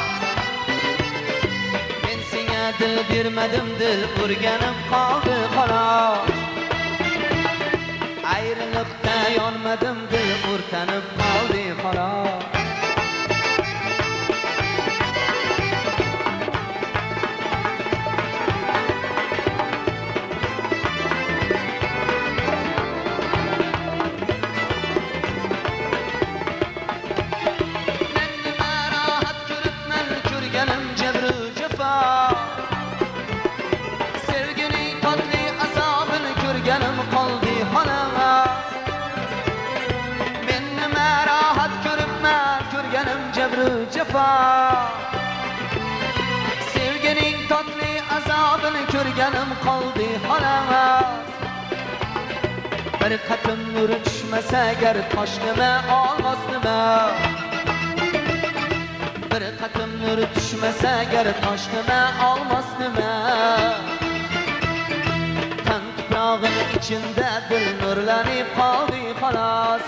Men senga dil bermadim, dil o'rganib qoldi xolos. Ayriliqda yonmadim, dil o'rtanib qoldi xolos. Sevgining tatli azobini ko'rganim qoldi xolos. Bir qatim nur tushmasa agar tosh nima, olmos nima. Bir qatim nur tushmasa agar tosh nima, olmos nima. Tan tuprog'im ichida dil nurlanib qoldi xolos.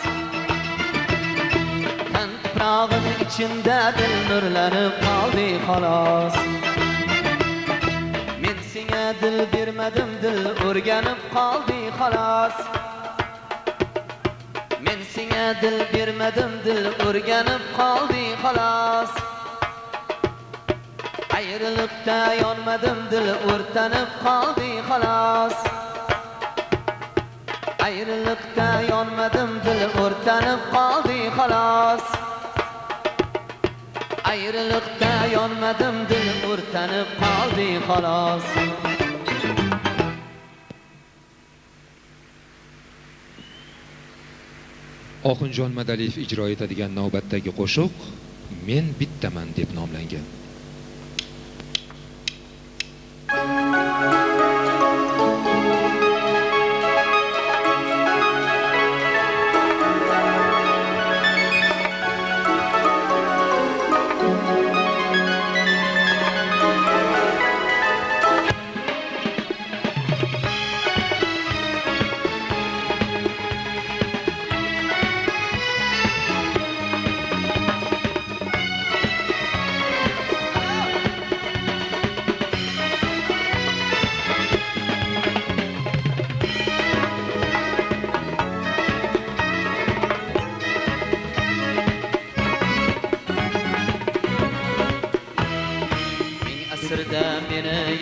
Tuprog'im ichida dil nurlanib qoldi xolos. Men senga dil bermadim, dil o'rganib qoldi xolos. Men senga dil bermadim, dil o'rganib qoldi xolos. Ayriliqda yonmadim, dil o'rtanib qoldi xolos. Ayriliqda yonmadim, dil o'rtanib qoldi xolos. Ayriliqda yonmadim, dil o'rtanib qoldi xolos. Oxunjon Madaliyev ijro etadigan navbatdagi qo'shiq Men bittaman deb nomlangan.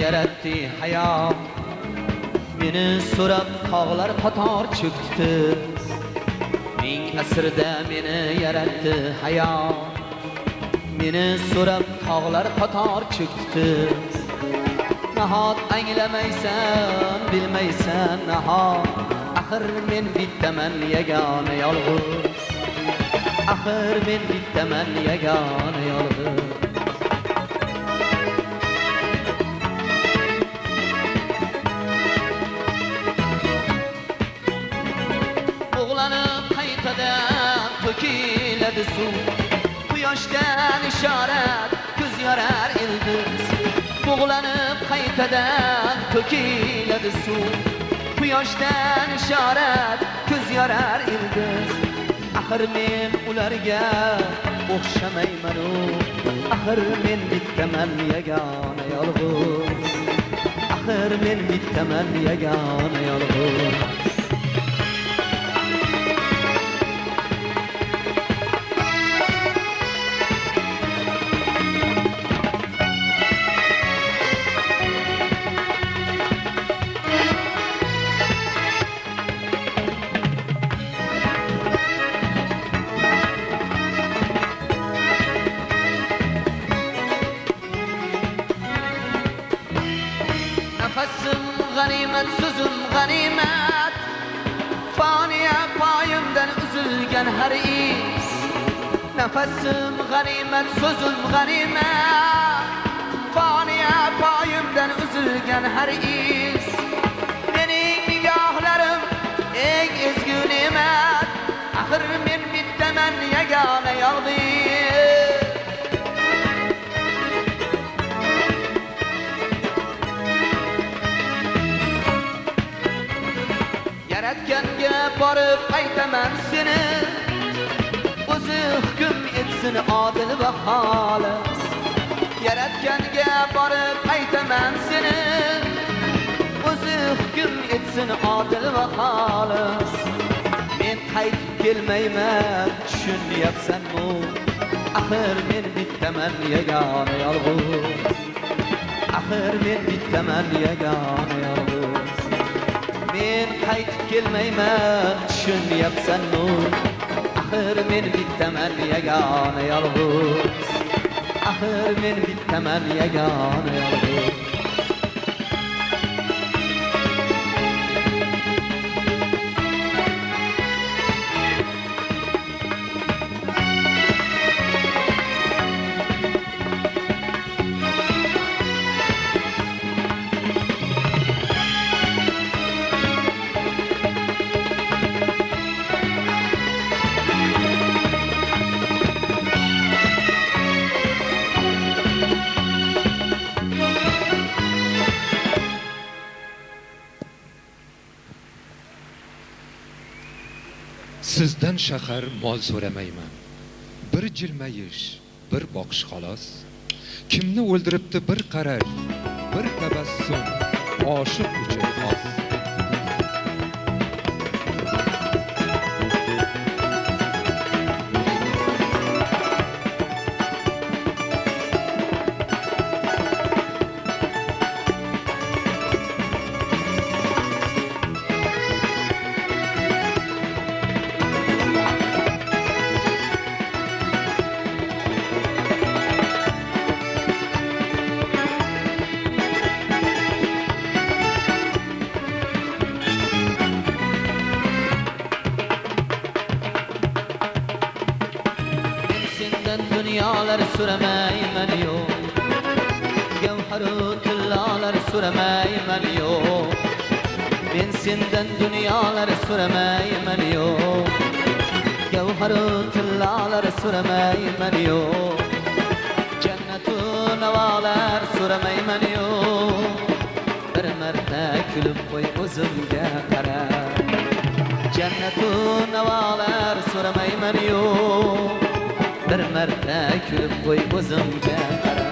yaratdi hayot, meni so'rab tog'lar qator cho'kdi. Ming asrda meni yaratdi hayot, meni so'rab tog'lar qator cho'kdi. Nahot anglamaysan, bilmaysan nahot, axir men bittaman yagona yolg'iz. Axir men bittaman yagona yolg'iz. To'kiladi suv, quyoshdan ishorat, ko'z yorar ildiz. Bug'lanib qaytadan to'kiladi suv, quyoshdan ishorat, ko'z yorar ildiz. Axir men ularga o'xshamayman, axir men bittaman yagona yolg'iz. Axir men bittaman yagona yolg'iz. G'animat so'zim g'animat, foniya poyimdan uzilgan har is. Nafasim g'animat so'zim g'animat, foniya poyimdan uzilgan har is. Mening nigohlarim eng ezgu ne'mat, axir men bittaman yagona yolg'iz. borib aytaman seni, o'zi hukm etsin odil va xolis. Yaratganga borib aytaman seni, o'zi hukm etsin odil va xolis. Men qaytib kelmayman, tushunyapsanmi? Axir men bittaman yagona yolg'iz. Axir men bittaman yagona yolg'iz. Men qaytib kelmayman, tushunyapsanmi? Axir men bittaman yagona yolg'iz. Axir men bittaman yagona yolg'iz. Sizdan shahar mol so'ramayman. Bir jilmayish, bir boqish xolos. Kimni o'ldiribdi bir qarash, bir tabassum, oshiq uchun xos. Dünyalar süremayman yo'q, gavharu tillalar süremayman yo'q. Men sendan dunyolar süremayman yo'q, gavharu tillalar süremayman yo'q. Jannatu navolar süremayman yo'q. Bir marta kulib qo'y o'zimga qara. Jannatu navolar süremayman yo'q. Bir marta kulib qo'y o'zimga qara.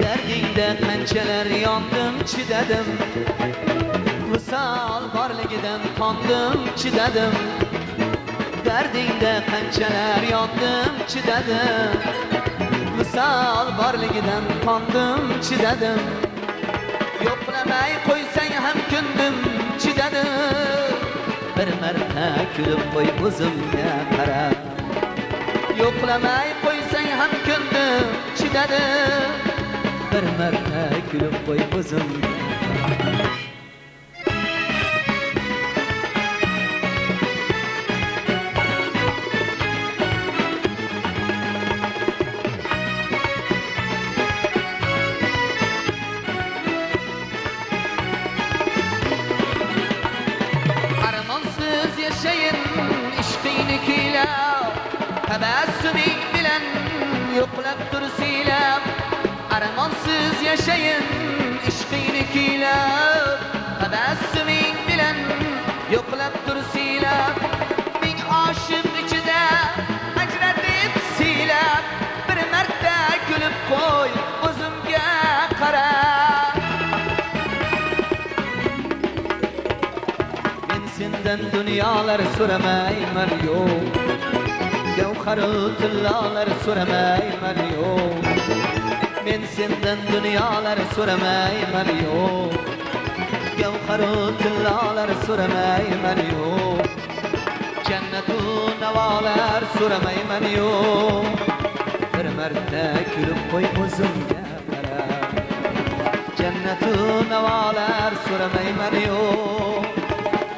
Dardingda qanchalar yondim, chidadim. Visol borligidan qondim, chidadim. Dardingda qanchalar yondim, chidadim. Visol borligidan qondim, chidadim. Yo'qlamay qo'ysang ham kundim, chidadim. Bir marta kulib qo'y o'zimga qara. Yo'qlamay qo'ysang ham kundim, chidadim. Bir marta kulib qo'y o'zimga. Tabassuming bilan yo'qlab tur siylab, armonsiz yashayin ishqingni kuylab. Tabassuming bilan yo'qlab tur siylab, ming oshiq ichida ajratib siylab. Bir marta kulib qo'y o'zimga qara. Men sendan dunyolar so'ramayman yo'q, gavharu tillalar so'ramayman yo'q. Men sendan dunyolar so'ramayman yo'q, gavharu tillalar so'ramayman yo'q. Jannatu navolar so'ramayman yo'q. Bir marta kulib qo'y o'zimga qara. Jannatu navolar so'ramayman yo'q.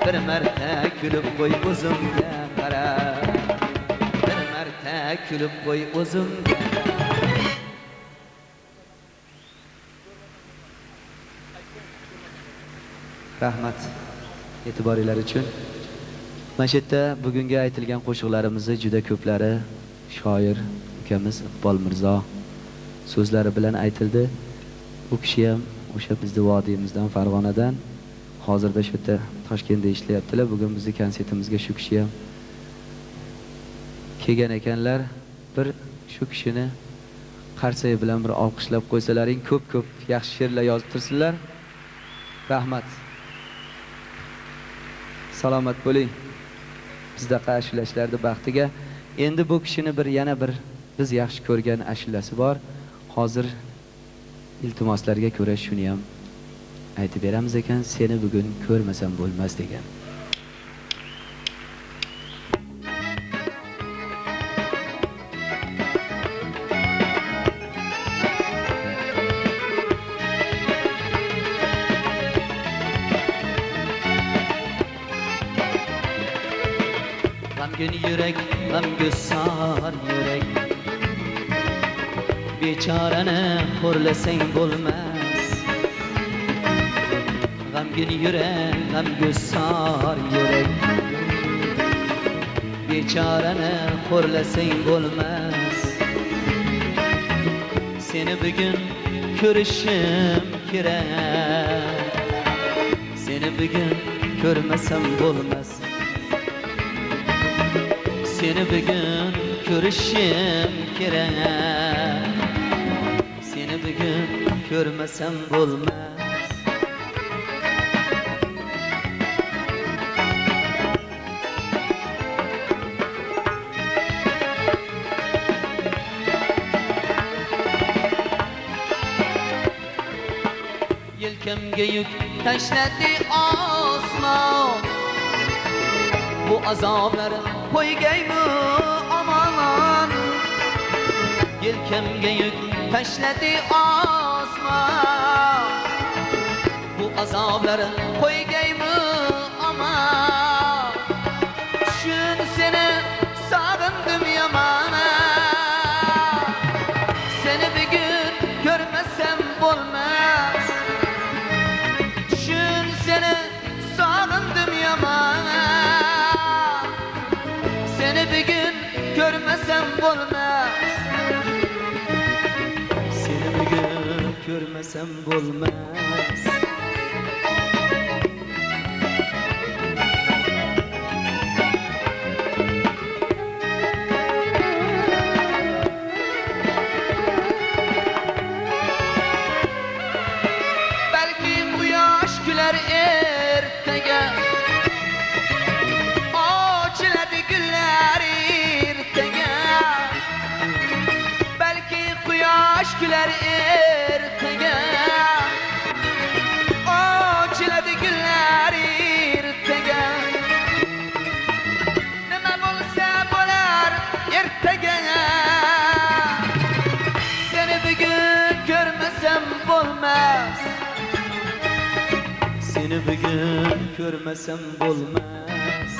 Bir marta kulib qo'y o'zimga qara. Kulib qo'y o'zimga. Rahmat e'tiboringlar uchun. Mana shu yerda bugungi aytilgan qo'shiqlarimizni juda ko'plari shoir ukamiz Iqbol Mirzo so'zlari bilan aytildi. U kishi ham o'sha bizning vodiyimizdan, Farg'onadan, hozirda shu yerda Toshkentda ishlayaptilar. Bugun bizning konsertimizga shu kishi ham kelgan ekanlar. Bir shu kishini qarsayi bilan bir olqishlab qo'ysalaring, ko'p yaxshi she'rlar yozib tursinlar. Rahmat. Salomat bo'ling. Bizdaqa ashulashlarda baxtiga. Endi bu kishini yana bir biz yaxshi ko'rgan ashulasi bor. Hozir iltimoslarga ko'ra shuni ham aytib beramiz ekan. Seni bugun ko'rmasam bo'lmas degan. G'amgin yurak, g'amgusar yurak, bechorani xo'rlasang bo'lmas. G'amgin yurak, g'amgusar yurak, bechorani xo'rlasang bo'lmas. Seni bugun ko'rishim kerak, seni bugun ko'rmasam bo'lmas. Seni bugun ko'rishim kerak, seni bugun ko'rmasam bo'lmas. Yelkamga yuk tashladi osmon, bu azoblarim qo'ygaymi aman. Yelkamga yuk tashladi osmon, bu azoblarim qo'ygaymi aman. Shun seni sog'indim yomon, seni bugun ko'rmasam bo'lmas. Shun seni sog'indim yomon, seni bugun ko'rmasam bo'lmas. Seni bugun ko'rmasam bo'lmas. Balki quyosh kular ertaga, ochiladi gullar ertaga. Balki quyosh kular ertaga, ochiladi gullar ertaga. Nima bo'lsa bo'lar ertaga, seni bugun ko'rmasam bo'lmas. Seni bugun ko'rmasam bo'lmas.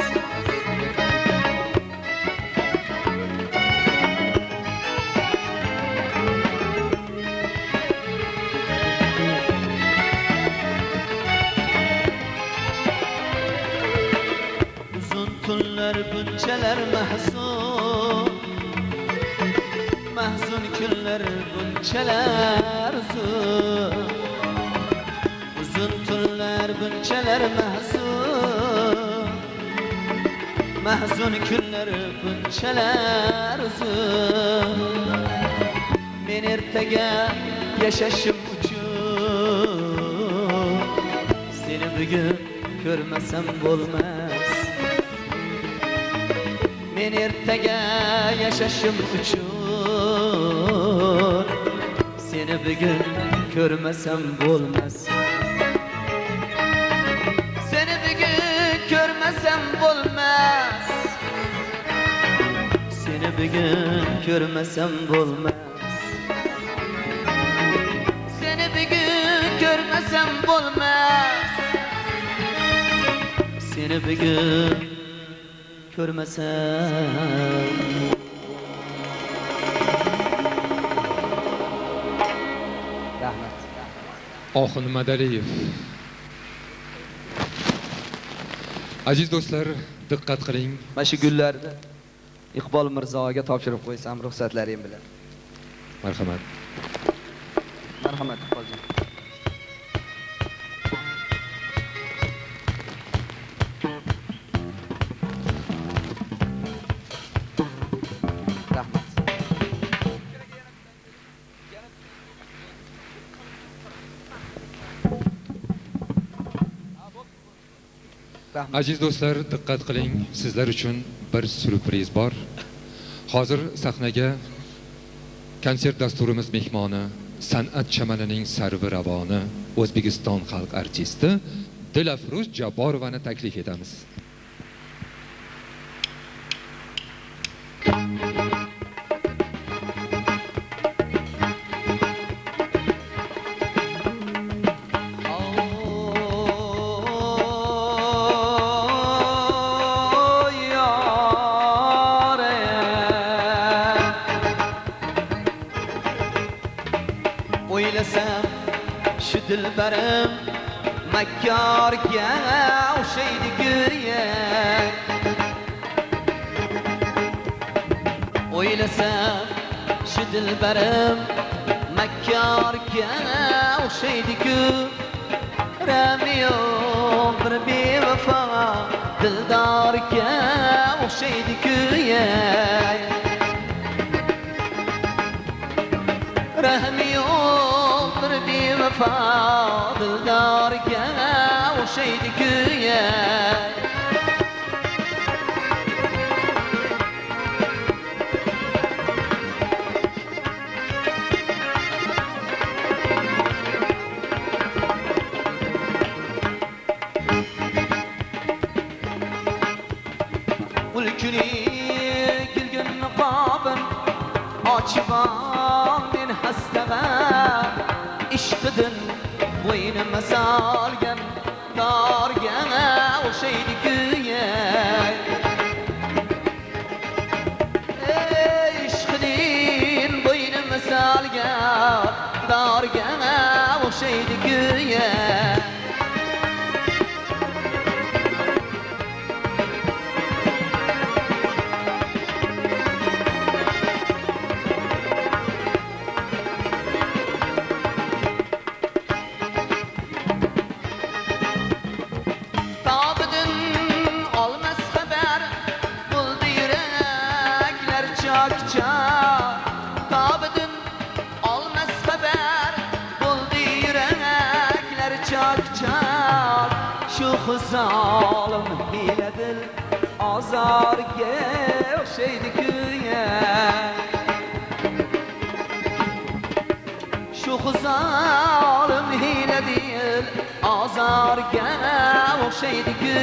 Uzun tunlar bunchalar mahzun, mahzun kunlar bunchalar uzun. Uzun tunlar bunchalar mahzun, mahzun kunlar bunchalar uzun. Men ertaga yashashim uchun seni bugun ko'rmasam bo'lmas. Men ertaga yashashim uchun seni bugun ko'rmasam bo'lmas. Seni bugun ko'rmasam bo'lmas. Seni bugun ko'rmasam bo'lmas. Seni bugun ko'rmasam bo'lmas. Seni bugun ko'rmasam. Rahmat. Oxun Madaliyev. Aziz do'stlar, diqqat qiling. Mana shu gullarni Iqbol Mirzoga topshirib qo'ysam ruxsatlaring bilan. Marhamat. Marhamat Iqboljon. Rahmat. Aziz do'stlar, diqqat qiling. Sizlar uchun bir syurpriz bor. Hozir sahnaga konsert dasturimiz mehmoni, san'at chamanining sarvi ravoni, O'zbekiston xalq artisti Dilafruz Jabborovani taklif etamiz. O'ylasam shu dilbarim makkorga o'xshaydi gurya. O'ylasam shu dilbarim makkorga o'xshaydi-ku. Ramiyo bir bevafo dildorga o'xshaydi-ku. Rahmiyo bir bevafo dildorga o'xshaydi-ku. Ulkuni kelgan niqobim ochib men hastaga ishqidan bo'ynimga solgan dorga o'xshaydi-ku. Ishqidan bo'ynimga solgan dorga o'xshaydi-ku. Zalim hiledil azarga o'xshaydi-ku. Shu zalim hiledil azarga o'xshaydi-ku.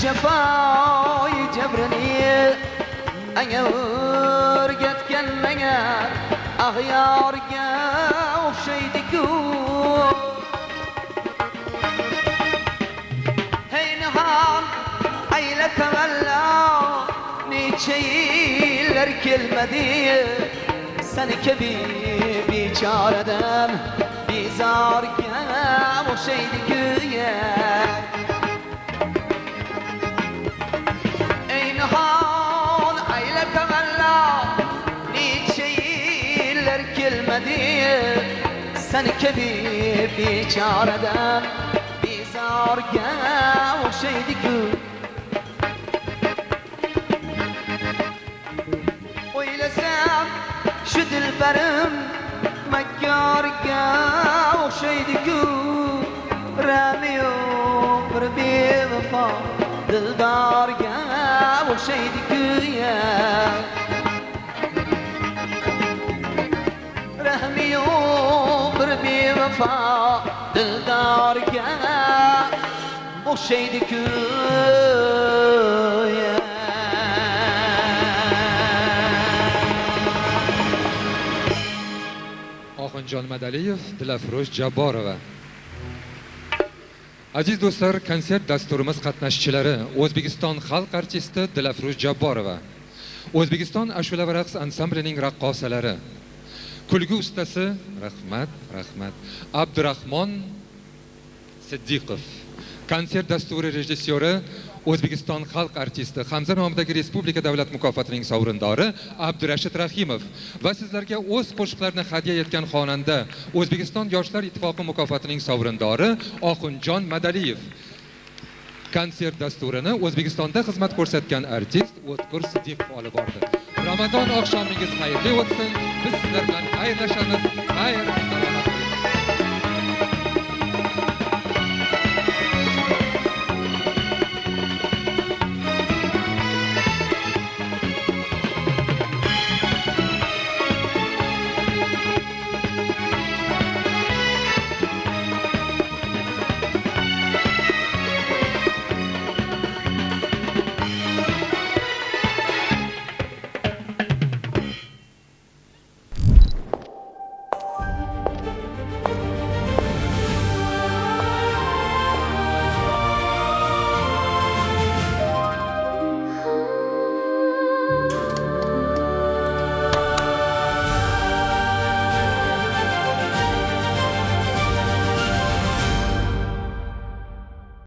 Cefoyi cebrini anga o'rgatgan menga ag'yorga o'xshaydi-ku. Hey nihol ayla tavallo necha yillar kelmadi seni kabi bechoradan bezorga o'xshaydi-ku. Seni kabi bechoradan bezorga o'xshaydi-ku. O'ylasam shu dilbarim makkorga o'xshaydi-ku. Ramiyo bir bevafo dildorga o'xshaydi-ku. vafo dildorga o'xshaydi-ku. Oxunjon Madaliyev, Dilafroz Jabborova. Aziz do'stlar, konsert dasturimiz qatnashchilari, O'zbekiston xalq artisti Dilafroz Jabborova, O'zbekiston ashula va raqs ansamblining raqqosalari, kulgi ustasi, rahmat, Abdurahmon Siddiqov, konsert dasturi rejissyori, O'zbekiston xalq artisti, Hamza nomidagi Respublika davlat mukofotining sovrindori Abdurashid Rahimov va sizlarga o'z qo'shiqlarini hadya etgan xonanda, O'zbekiston yoshlar ittifoqi mukofotining sovrindori Oxunjon Madaliyev. Konsert dasturini O'zbekistonda xizmat ko'rsatgan artist O'tkir Siddiqov olib bordi. Ramazon oqshomingiz xayrli o'tsin. Biz sizlar bilan xayrlashamiz. Xayr, salomat.